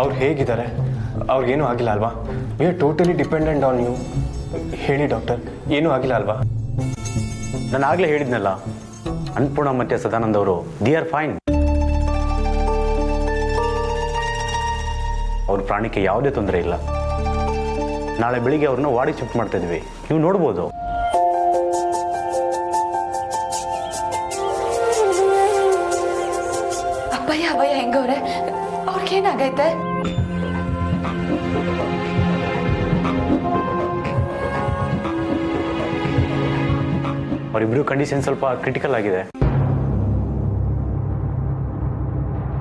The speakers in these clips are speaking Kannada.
ಅವ್ರು ಹೇಗಿದ್ದಾರೆ? ಅವ್ರಿಗೇನೂ ಆಗಿಲ್ಲ ಅಲ್ವಾ? We are totally dependent on you. ಹೇಳಿ ಡಾಕ್ಟರ್, ಏನೂ ಆಗಿಲ್ಲ ಅಲ್ವಾ? ನಾನು ಆಗಲೇ ಹೇಳಿದ್ನಲ್ಲ, ಅನ್ನಪೂರ್ಣ ಮತ್ತು ಸದಾನಂದ್ ಅವರು ದಿ ಆರ್ ಫೈನ್. ಅವ್ರ ಪ್ರಾಣಕ್ಕೆ ಯಾವುದೇ ತೊಂದರೆ ಇಲ್ಲ. ನಾಳೆ ಬೆಳಿಗ್ಗೆ ಅವ್ರನ್ನ ವಾರ್ಡಿಗೆ ಶಿಫ್ಟ್ ಮಾಡ್ತಾ ಇದ್ವಿ, ನೀವು ನೋಡ್ಬೋದು. ಅಪ್ಪಯ್ಯ ಅಪ್ಪಯ್ಯ ಹೆಂಗವ್ರೆ? ಅವ್ರಿಗೇನಾಗೈತೆ? ಅವರಿಬ್ಬರು ಕಂಡೀಷನ್ ಸ್ವಲ್ಪ ಕ್ರಿಟಿಕಲ್ ಆಗಿದೆ.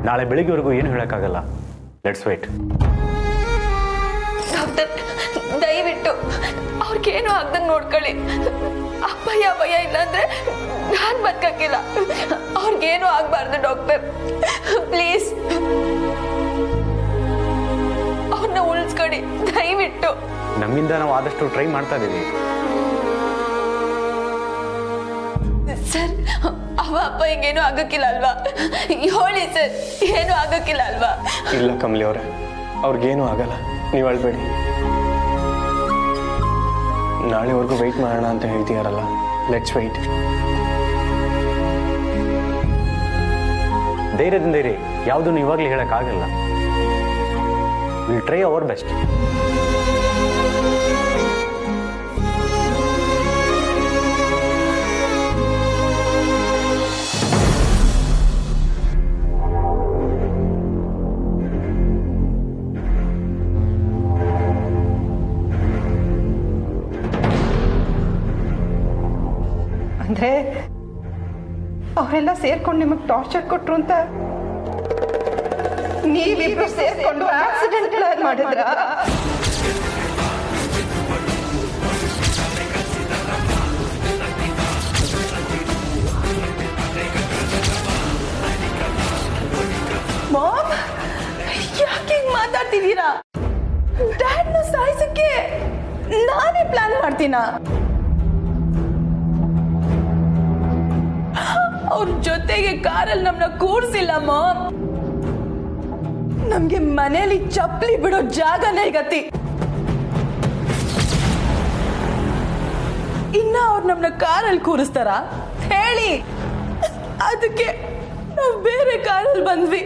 ನಾಳೆ ಬೆಳಿಗ್ಗೆವರೆಗೂ ಏನು ಹೇಳೋಕ್ಕಾಗಲ್ಲ. Let's wait. ಡಾಕ್ಟರ್, ದಯವಿಟ್ಟು ಅವ್ರಿಗೇನು ಆಗ್ದಂಗೆ ನೋಡ್ಕೊಳ್ಳಿ. ಅಪ್ಪಯ್ಯ ಅಪ್ಪಯ್ಯ ಇಲ್ಲಾಂದ್ರೆ ನಾನು ಬದುಕಕ್ಕಿಲ್ಲ. ಅವ್ರಿಗೇನು ಆಗ್ಬಾರ್ದು ಡಾಕ್ಟರ್, ಪ್ಲೀಸ್. ಅವ್ರನ್ನ ಉಳಿಸ್ಕೊಡಿ ದಯವಿಟ್ಟು. ನಮ್ಮಿಂದ ನಾವು ಆದಷ್ಟು ಟ್ರೈ ಮಾಡ್ತಾ ಇದ್ದೀವಿ. ಸರ್, ಅವ ಅಪ್ಪ ಹಿಂಗೇನು ಆಗಕ್ಕಿಲ್ಲ ಅಲ್ವಾ? ಹೇಳಿ ಸರ್, ಏನು ಆಗಕ್ಕಿಲ್ಲ ಅಲ್ವಾ? ಇಲ್ಲ ಕಮಲಿ ಅವರೇ, ಅವ್ರಿಗೇನೂ ಆಗಲ್ಲ, ನೀವು ಅಳ್ಬೇಡಿ. ನಾಳೆವರೆಗೂ ವೆಯ್ಟ್ ಮಾಡೋಣ ಅಂತ ಹೇಳ್ತೀಯಾರಲ್ಲ, ಲೆಟ್ಸ್ ವೆಯ್ಟ್. ಧೈರ್ಯದಿಂದ ಇರಿ, ಯಾವುದನ್ನು ಇವಾಗಲೇ ಹೇಳೋಕ್ಕಾಗಲ್ಲ. Will try our best. ಅಂದ್ರೆ ಅವರೆಲ್ಲ ಸೇರ್ಕೊಂಡು ನಿಮಗೆ ಟಾರ್ಚರ್ ಕೊಟ್ರು ಅಂತ ನೀವಿಬ್ರು ಸೇರ್ಕೊಂಡು ಆಕ್ಸಿಡೆಂಟ್ ಪ್ಲಾನ್ ಮಾಡಿದ್ರ? ಮಾಮ್, ಯಾಕೆ ಹಿಂಗ್ ಮಾತಾಡ್ತಿದ್ದೀರಾ? ಡ್ಯಾಡ್ನ ಸಾಯಿಸಕ್ಕೆ ನಾನೇ ಪ್ಲಾನ್ ಮಾಡ್ತೀನ? ಅವ್ರ ಜೊತೆಗೆ ಕಾರಲ್ಲಿ ನಮ್ನ ಕೂರ್ಸಿಲ್ಲ ಮಾಮ್. ನಮ್ಗೆ ಮನೇಲಿ ಚಪ್ಪಲಿ ಬಿಡೋ ಜಾಗನೇ ಗತಿ. ಇನ್ನ ಅವ್ರು ನಮ್ನ ಕಾರಲ್ಲಿ ಕೂರಿಸ್ತಾರ ಹೇಳಿ? ಅದಕ್ಕೆ ನಾವು ಬೇರೆ ಕಾರಲ್ಲಿ ಬಂದ್ವಿ.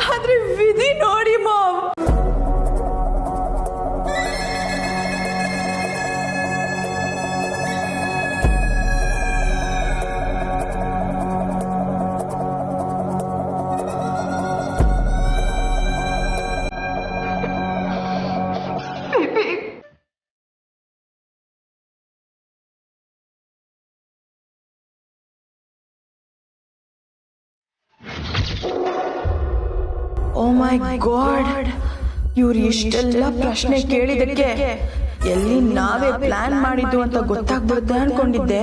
ಆದ್ರೆ ವಿಧಿ ನೋಡಿ ಮಾಮ್. ಓ ಮೈ ಗಾಡ್, ಇವ್ರು ಇಷ್ಟೆಲ್ಲ ಪ್ರಶ್ನೆ ಕೇಳಿದಕ್ಕೆ ಎಲ್ಲಿ ನಾವೇ ಪ್ಲಾನ್ ಮಾಡಿದ್ದು ಅಂತ ಗೊತ್ತಾಗ್ಬಿಡುತ್ತೆ ಅನ್ಕೊಂಡಿದ್ದೆ.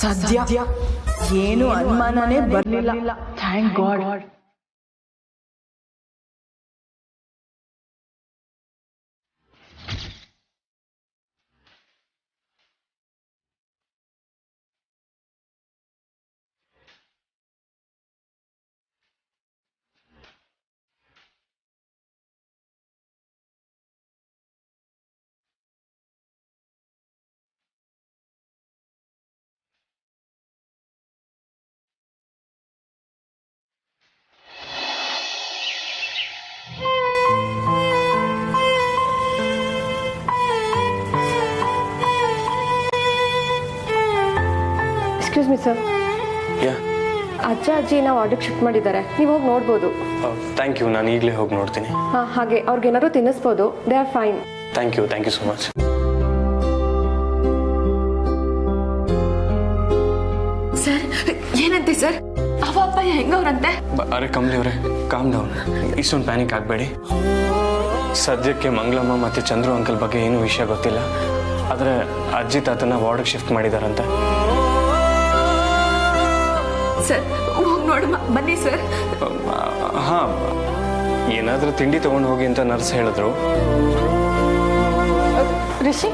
ಸದ್ಯ ಏನು ಅನುಮಾನನೇ ಬರಲಿಲ್ಲ. Thank god. Excuse me sir, ಅಜ್ಜ ಅಜ್ಜಿ ನಾವು ವಾರ್ಡಿಗೆ ಶಿಫ್ಟ್ ಮಾಡಿದ್ದಾರೆ, ನೀವು ಹೋಗಿ ನೋಡ್ಬೋದು. ಥ್ಯಾಂಕ್ ಯು, ನಾನು ಈಗಲೇ ಹೋಗಿ ನೋಡ್ತೀನಿ. ಹಾಂ, ಹಾಗೆ ಅವ್ರಿಗೇನಾದ್ರು ತಿನ್ನಿಸ್ಬೋದು. They are fine. Thank you so much. Sir, ಏನಂತೆ ಸರ್? ಅವ ಅಪ್ಪ ಹೆಂಗವ್ರಂತೆ? ಅರೆ ಕಮಲಿ ಅವರೇ, ಕಾಮ್ ಡೌನ್. ಇಷ್ಟೊಂದು ಪ್ಯಾನಿಕ್ ಆಗಬೇಡಿ. ಸದ್ಯಕ್ಕೆ ಮಂಗಳಮ್ಮ ಮತ್ತು ಚಂದ್ರು ಅಂಕಲ್ ಬಗ್ಗೆ ಏನೂ ವಿಷಯ ಗೊತ್ತಿಲ್ಲ. ಆದರೆ ಅಜ್ಜಿ ತಾತನ ವಾರ್ಡಿಗೆ ಶಿಫ್ಟ್ ಮಾಡಿದಾರಂತೆ. ಸರ್, ಹೋಗಿ ನೋಡಮ್ಮ ಬನ್ನಿ ಸರ್. ಹಾಂ, ಏನಾದರೂ ತಿಂಡಿ ತೊಗೊಂಡು ಹೋಗಿ ಅಂತ ನರ್ಸ್ ಹೇಳಿದ್ರು. ರಿಷಿ,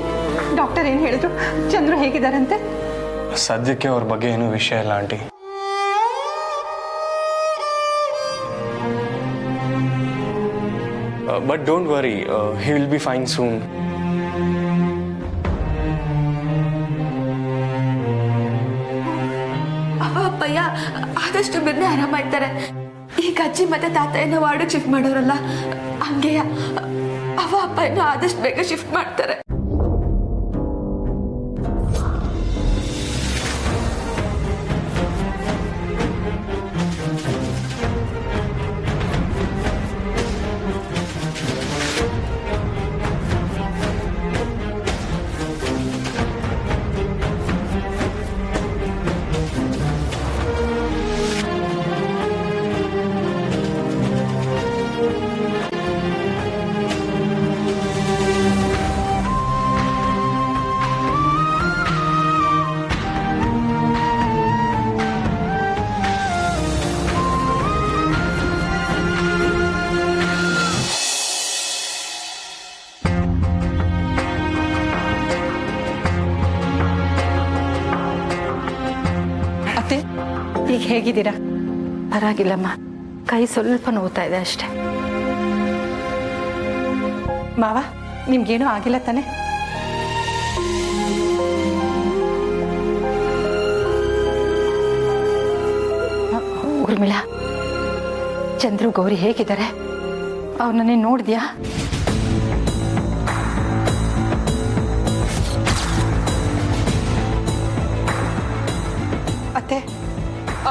ಡಾಕ್ಟರ್ ಏನು ಹೇಳಿದ್ರು? ಚಂದ್ರು ಹೇಗಿದ್ದಾರಂತೆ? ಸದ್ಯಕ್ಕೆ ಅವ್ರ ಬಗ್ಗೆ ಏನೂ ವಿಷಯ ಇಲ್ಲ aunty. But don't worry, he will be fine soon. ಅವ ಅಪ್ಪಯ್ಯ ಆದಷ್ಟು ಬೇಗನೆ ಆರಾಮಾಯ್ತಾರೆ. ಈಗ ಅಜ್ಜಿ ಮತ್ತೆ ತಾತಯ್ಯನ ವಾರ್ಡಿಗೆ ಶಿಫ್ಟ್ ಮಾಡೋರಲ್ಲ, ಹಂಗೆಯ ಅವ ಅಪ್ಪಯ್ಯನ ಆದಷ್ಟು ಬೇಗ ಶಿಫ್ಟ್ ಮಾಡ್ತಾರೆ. ಅತ್ತೆ ಈಗ ಹೇಗಿದ್ದೀರಾ? ಪರವಾಗಿಲ್ಲಮ್ಮ, ಕೈ ಸ್ವಲ್ಪ ನೋವ್ತಾ ಇದೆ ಅಷ್ಟೇ. ಮಾವ ನಿಮ್ಗೇನೂ ಆಗಿಲ್ಲ ತಾನೆ? ಊರ್ಮಿಳಾ, ಚಂದ್ರು ಗೌರಿ ಹೇಗಿದ್ದಾರೆ? ಅವ್ರನ್ನ ನೀನು ನೋಡಿದ್ಯಾ? ಅತ್ತೆ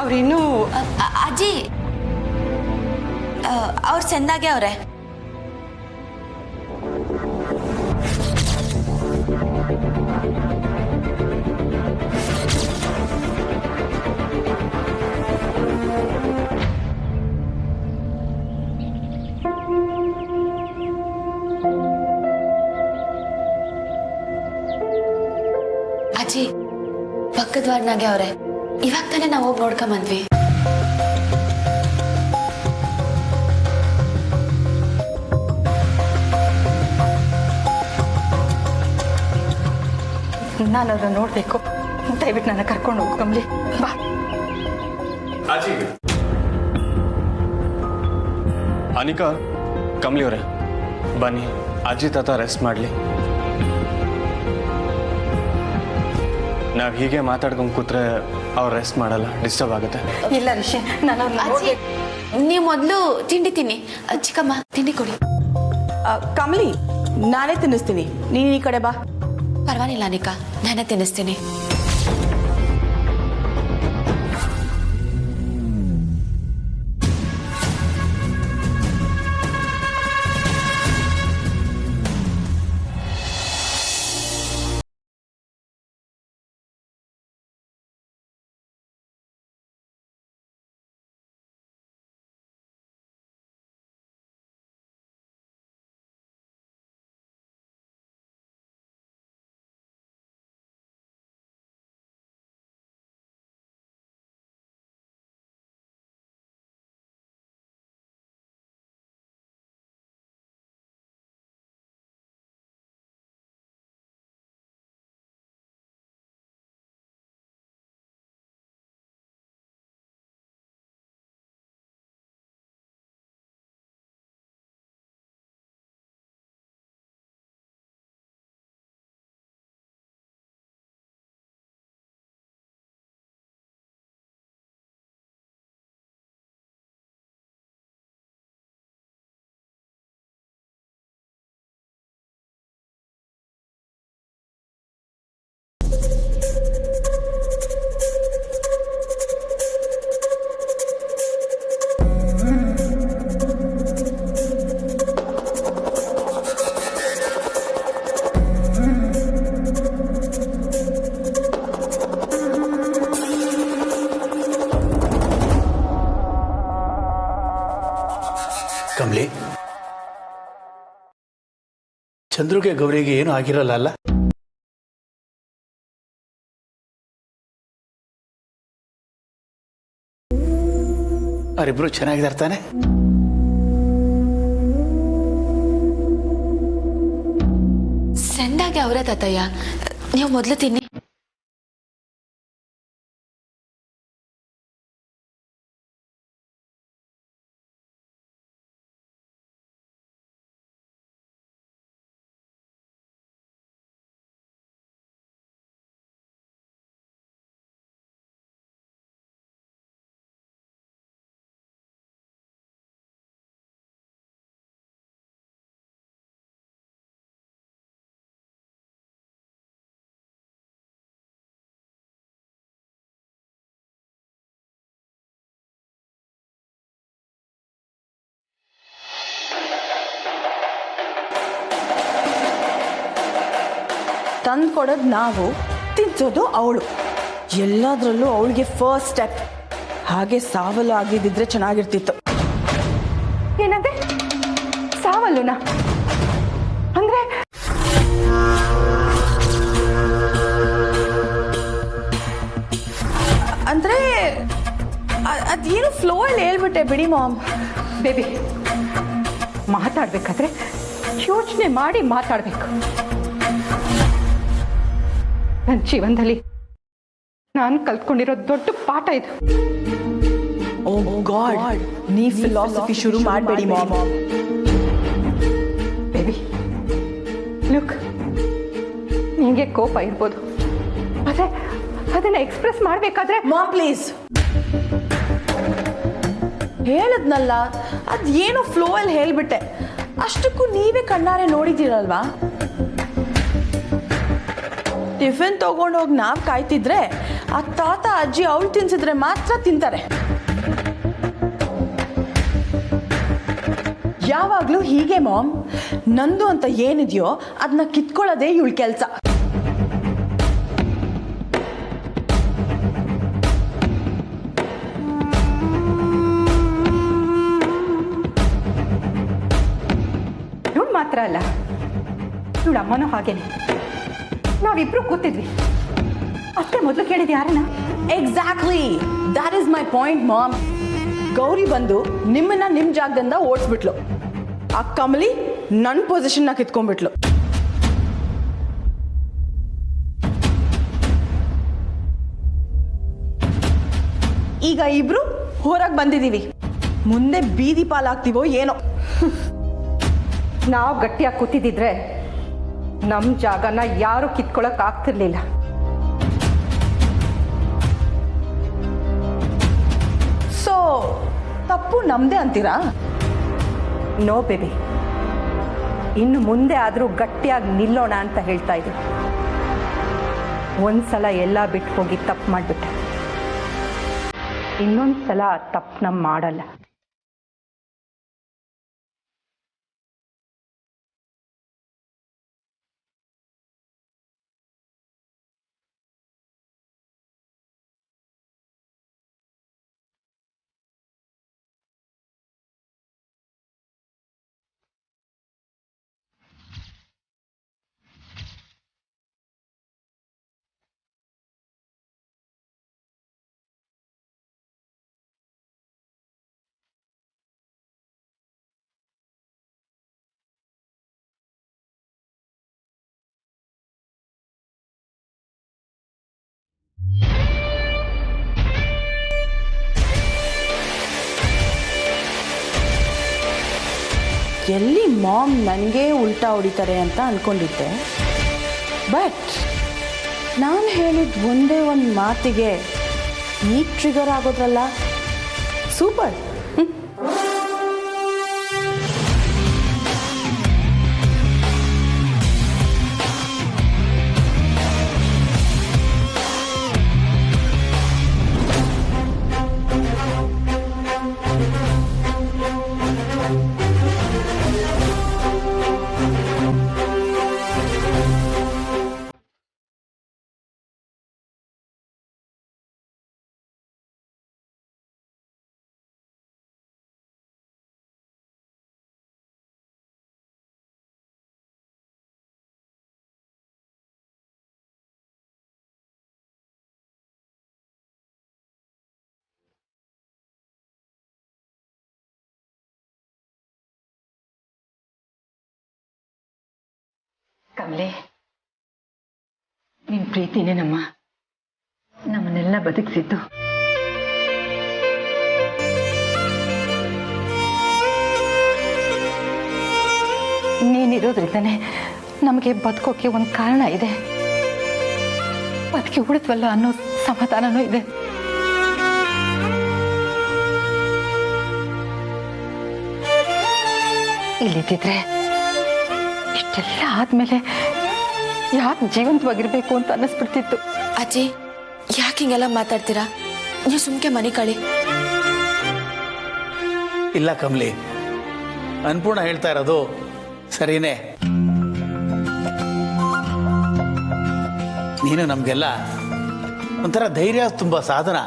ಅವ್ರಿನ್ನೂ ಅಜ್ಜಿ ಅವ್ರು ಚೆಂದಾಗೆ ಅವ್ರೆ. ಅಜ್ಜಿ ಪಕ್ಕದ ವಾರ್ಡ್ನಾಗೆ ಅವ್ರೆ. ಇವಾಗ ತಾನೇ ನಾವು ಹೋಗಿ ನೋಡ್ಕೊಂಬಂದ್ವಿ. ನಾನು ಅದನ್ನು ನೋಡಬೇಕು. ದಯವಿಟ್ಟು ನನ್ನ ಕರ್ಕೊಂಡು ಹೋಗ್ಕೊಂಬ್ಲಿ ಬಾ. ಅನಿಕಾ, ಕಮಲಿ ಅವರೇ ಬನ್ನಿ, ಅಜ್ಜಿ ತಾತ ರೆಸ್ಟ್ ಮಾಡಲಿ. ನಾವು ಹೀಗೆ ಮಾತಾಡ್ಕೊಂಡು ಕೂತ್ರೆ ಅವ್ರು ರೆಸ್ಟ್ ಮಾಡಲ್ಲ, ಡಿಸ್ಟರ್ಬ್ ಆಗುತ್ತೆ. ಇಲ್ಲ ರಿಷಿ, ನಾನು ಅವ್ರನ್ನ ಅಜ್ಜಿ, ನೋಡ್ಬೇಕು. ನೀವು ಮೊದಲು ತಿಂಡಿ ತಿನ್ನಿ. ಚಿಕ್ಕಮ್ಮ ತಿಂಡಿ ಕೊಡಿ. ಕಮಲಿ, ನಾನೇ ತಿನ್ನಿಸ್ತೀನಿ, ನೀನು ಈ ಕಡೆ ಬಾ. ಪರವಾಗಿಲ್ಲ ಅನಿಕಾ, ನಾನೇ ತಿನ್ನಿಸ್ತೀನಿ. ಕಮಲಿ, ಚಂದ್ರುಗೆ ಗೌರಿಗೆ ಏನು ಆಗಿರಲ್ಲ ಅಲ್ಲ? ಅವರಿಬ್ರು ಚೆನ್ನಾಗಿದ್ದಾರೆ ತಾನೆ? ಸೆಂದಾಗೆ ಅವರೇ ತಾತಯ್ಯ, ನೀವು ಮೊದಲು ತಿನ್ನಿ. ತಂದು ಕೊಡೋದು ನಾವು, ತಿನ್ಸೋದು ಅವಳು. ಎಲ್ಲದರಲ್ಲೂ ಅವಳಿಗೆ ಫಸ್ಟ್ ಸ್ಟೆಪ್. ಹಾಗೆ ಸಾವಲು ಆಗಿದ್ದಿದ್ರೆ ಚೆನ್ನಾಗಿರ್ತಿತ್ತು. ಏನಂತೆ ಸಾವಲ್ಲುನಾ? ಅಂದ್ರೆ ಅಂದರೆ ಅದೇನು ಫ್ಲೋಯಲ್ಲಿ ಹೇಳ್ಬಿಟ್ಟೆ ಬಿಡಿ ಮಾಮ್. ಬೇಬಿ, ಮಾತಾಡ್ಬೇಕಾದ್ರೆ ಯೋಚನೆ ಮಾಡಿ ಮಾತಾಡ್ಬೇಕು. ನನ್ನ ಜೀವನದಲ್ಲಿ ನಾನು ಕಲ್ತ್ಕೊಂಡಿರೋ ದೊಡ್ಡ ಪಾಠ ಇದು. ಓ ಗಾಡ್, ನೀ ಫಿಲಾಸಫಿ ಶುರು ಮಾಡಬೇಡಿ ಮಾಮ್. ಬೇಬಿ ಲುಕ್, ನಿಂಗೆ ಕೋಪ ಇರ್ಬೋದು, ಆದರೆ ಅದನ್ನ ಎಕ್ಸ್ಪ್ರೆಸ್ ಮಾಡಬೇಕಾದ್ರೆ ಮಾಮ್ ಪ್ಲೀಸ್. ಹೇಳದ್ನಲ್ಲ, ಅದೇನೋ ಫ್ಲೋಯಲ್ಲಿ ಹೇಳ್ಬಿಟ್ಟೆ. ಅಷ್ಟಕ್ಕೂ ನೀವೇ ಕಣ್ಣಾರೆ ನೋಡಿದ್ದೀರಲ್ವಾ? ಟಿಫಿನ್ ತಗೊಂಡೋಗಿ ನಾವು ಕಾಯ್ತಿದ್ರೆ ಆ ತಾತ ಅಜ್ಜಿ ಅವಳು ತಿನ್ಸಿದ್ರೆ ಮಾತ್ರ ತಿಂತಾರೆ. ಯಾವಾಗಲೂ ಹೀಗೆ ಮಾಮ್. ನಂದು ಅಂತ ಏನಿದೆಯೋ ಅದನ್ನ ಕಿತ್ಕೊಳ್ಳೋದೇ ಇವಳ ಕೆಲಸ. ಇವಳು ಮಾತ್ರ ಅಲ್ಲ, ಇವಳ ಅಮ್ಮನೂ ಹಾಗೇನೆ. ನಾವಿಬ್ರು ಕೂತಿದ್ವಿ, ಅಷ್ಟೇ ಮೊದಲು ಕೇಳಿದ್ ಯಾರನ್ನ? Exactly, that is my point mom. Gauri ಬಂದು ನಿಮ್ಮನ್ನ ನಿಮ್ಮ ಜಾಗದಿಂದ ಓಡಿಸ್ಬಿಟ್ಲು. ಆ ಕಮಲಿ ನನ್ನ ಪೊಸಿಷನ್ನ ಕಿತ್ಕೊಂಡ್ಬಿಟ್ಲು. ಈಗ ಇಬ್ರು ಹೊರಗೆ ಬಂದಿದ್ದೀವಿ. ಮುಂದೆ ಬೀದಿ ಪಾಲಾಗ್ತೀವೋ ಏನೋ. ನಾವು ಗಟ್ಟಿಯಾಗಿ ಕೂತಿದ್ದಿದ್ರೆ ನಮ್ಮ ಜಾಗನ ಯಾರು ಕಿತ್ಕೊಳಕ್ ಆಗ್ತಿರ್ಲಿಲ್ಲ. ಸೊ ತಪ್ಪು ನಮ್ದೇ ಅಂತೀರಾ? ನೋ ಬೇಬಿ, ಇನ್ನು ಮುಂದೆ ಆದರೂ ಗಟ್ಟಿಯಾಗಿ ನಿಲ್ಲೋಣ ಅಂತ ಹೇಳ್ತಾ ಇದ್ರು. ಒಂದ್ಸಲ ಎಲ್ಲ ಬಿಟ್ಟು ಹೋಗಿ ತಪ್ಪು ಮಾಡಿಬಿಟ್ಟೆ, ಇನ್ನೊಂದ್ಸಲ ಆ ತಪ್ಪನ್ನ ಮಾಡಲ್ಲ. ಎಲ್ಲಿ ಮಾಮ್ ನನಗೆ ಉಲ್ಟಾ ಹೊಡಿತಾರೆ ಅಂತ ಅಂದ್ಕೊಂಡಿದ್ದೆ. ಬಟ್ ನಾನು ಹೇಳಿದ ಒಂದೇ ಒಂದು ಮಾತಿಗೆ ಈಗ ಟ್ರಿಗರ್ ಆಗೋದ್ರಲ್ಲ, ಸೂಪರ್. ಕಮಲೆ, ನಿನ್ ಪ್ರೀತಿನೇ ನಮ್ಮನ್ನೆಲ್ಲ ಬದುಕಿಸಿದ್ದು. ನೀನಿರೋದ್ರಿಂದನೇ ನಮಗೆ ಬದುಕೋಕೆ ಒಂದು ಕಾರಣ ಇದೆ. ಬದುಕಿ ಉಳಿದ್ವಲ್ಲ ಅನ್ನೋ ಸಮಾಧಾನನೂ ಇದೆ. ಇಲ್ಲಿದ್ದಿದ್ರೆ ಇಷ್ಟೆಲ್ಲ ಆದ್ಮೇಲೆ ಯಾಕೆ ಜೀವಂತವಾಗಿರ್ಬೇಕು ಅಂತ ಅನ್ನಿಸ್ಬಿಡ್ತಿತ್ತು. ಅಜ್ಜಿ, ಯಾಕೆ ಹಿಂಗೆಲ್ಲ ಮಾತಾಡ್ತೀರಾ? ನೀವು ಸುಮ್ಕೆ ಮನೆ ಕಳಿ. ಇಲ್ಲ ಕಮಲಿ, ಅನ್ಪೂರ್ಣ ಹೇಳ್ತಾ ಇರೋದು ಸರಿನೇ. ನೀನು ನಮಗೆಲ್ಲ ಒಂಥರ ಧೈರ್ಯ ತುಂಬ ಸಾಧನ.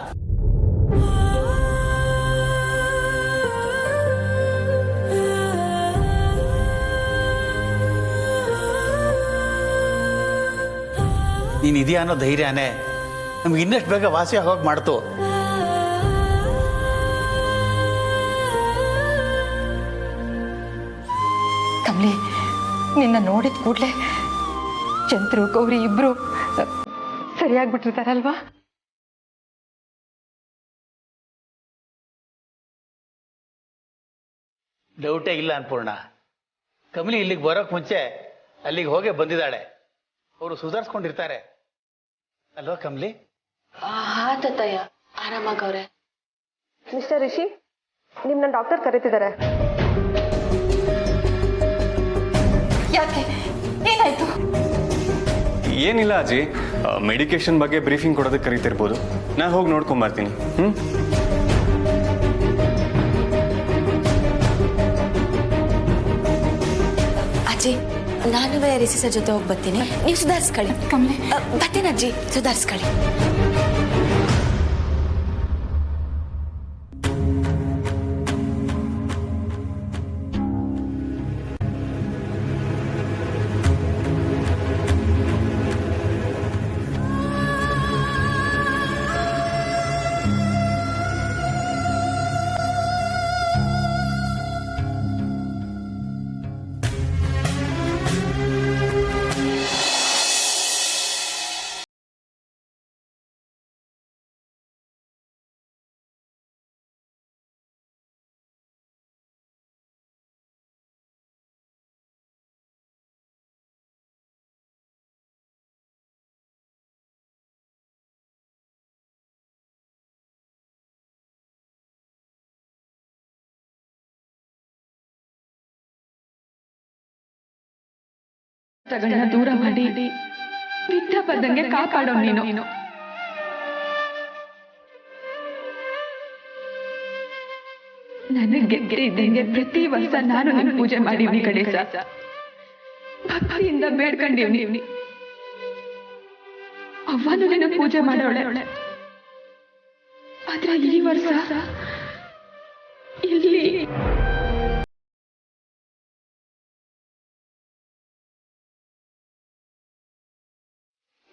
ನೀನು ಇದೆಯಾ ಅನ್ನೋ ಧೈರ್ಯನೇ ನಮ್ಗೆ ಇನ್ನಷ್ಟು ಬೇಗ ವಾಸಿ ಆಗೋಗಿ ಮಾಡ್ತು. ಕಮಲಿ, ನಿನ್ನ ನೋಡಿದ ಕೂಡಲೇ ಚಂದ್ರು ಗೌರಿ ಇಬ್ರು ಸರಿಯಾಗ್ಬಿಟ್ಟಿರ್ತಾರಲ್ವಾ? ಡೌಟೇ ಇಲ್ಲ ಅನ್ಪೂರ್ಣ. ಕಮಲಿ ಇಲ್ಲಿಗೆ ಬರೋಕ್ ಮುಂಚೆ ಅಲ್ಲಿಗೆ ಹೋಗೇ ಬಂದಿದ್ದಾಳೆ. ಅವರು ಸುಧಾರಿಸ್ಕೊಂಡಿರ್ತಾರೆ ಅಲ್ವಾ ಕಮಲಿ? ತಾತಯ್ಯ, ಆರಾಮಾಗವ್ರೆ. ಮಿಸ್ಟರ್ ರಿಷಿ, ನಿಮ್ನ ಡಾಕ್ಟರ್ ಕರೀತಿದ್ದಾರೆ. ಯಾಕೆ, ಏನಾಯ್ತು? ಏನಿಲ್ಲ ಅಜ್ಜಿ, ಮೆಡಿಕೇಶನ್ ಬಗ್ಗೆ ಬ್ರೀಫಿಂಗ್ ಕೊಡೋದಕ್ಕೆ ಕರೀತಿರ್ಬೋದು. ನಾನು ಹೋಗಿ ನೋಡ್ಕೊಂಬರ್ತೀನಿ. ಅಜ್ಜಿ, ನಾನು ರಿಷಿ ಸರ್ ಜೊತೆ ಹೋಗಿ ಬರ್ತೀನಿ. ನೀವು ಸುಧಾರಿಸ್ಕೊಳ್ಳಿ. ಬರ್ತೀನಿ ಅಜ್ಜಿ, ಸುಧಾರಿಸ್ಕೊಳ್ಳಿ. ದೂರ ಮಾಡಿ ಬಿದ್ದ ಬದ್ದಂಗೆ ಕಾಪಾಡೋ ನೀನು. ನನಗೆ ಇದ್ದಂಗೆ ಪ್ರತಿ ವರ್ಷ ನಾನು ನಿನ್ ಪೂಜೆ ಮಾಡೀನಿ ಗಣೇಶ. ಭಕ್ತಿಯಿಂದ ಬೇಡ್ಕೊಂಡಿವ್ನಿ. ಅವ್ವನು ನಿನ್ನ ಪೂಜೆ ಮಾಡೋಳೆ. ಆದ್ರೆ ಈ ವರ್ಷ ಇಲ್ಲಿ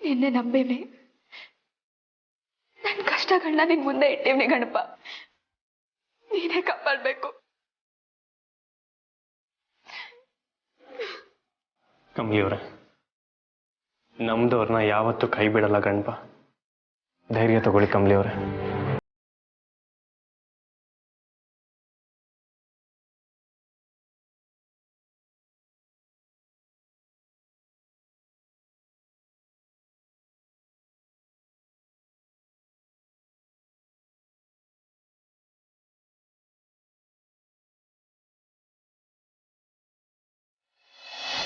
ನಿನ್ನೆ ನಂಬೇನೆ. ನನ್ನ ಕಷ್ಟಗಳನ್ನ ನಿನ್ ಮುಂದೆ ಇಟ್ಟೇವ್ನಿ ಗಣಪ. ನೀನೇ ಕಾಪಾಡ್ಬೇಕು. ಕಮಲಿಯವ್ರೆ, ನಮ್ದವ್ರನ್ನ ಯಾವತ್ತೂ ಕೈ ಬಿಡಲ್ಲ ಗಣಪ. ಧೈರ್ಯ ತಗೊಳ್ಳಿ ಕಮಲಿಯವ್ರೆ.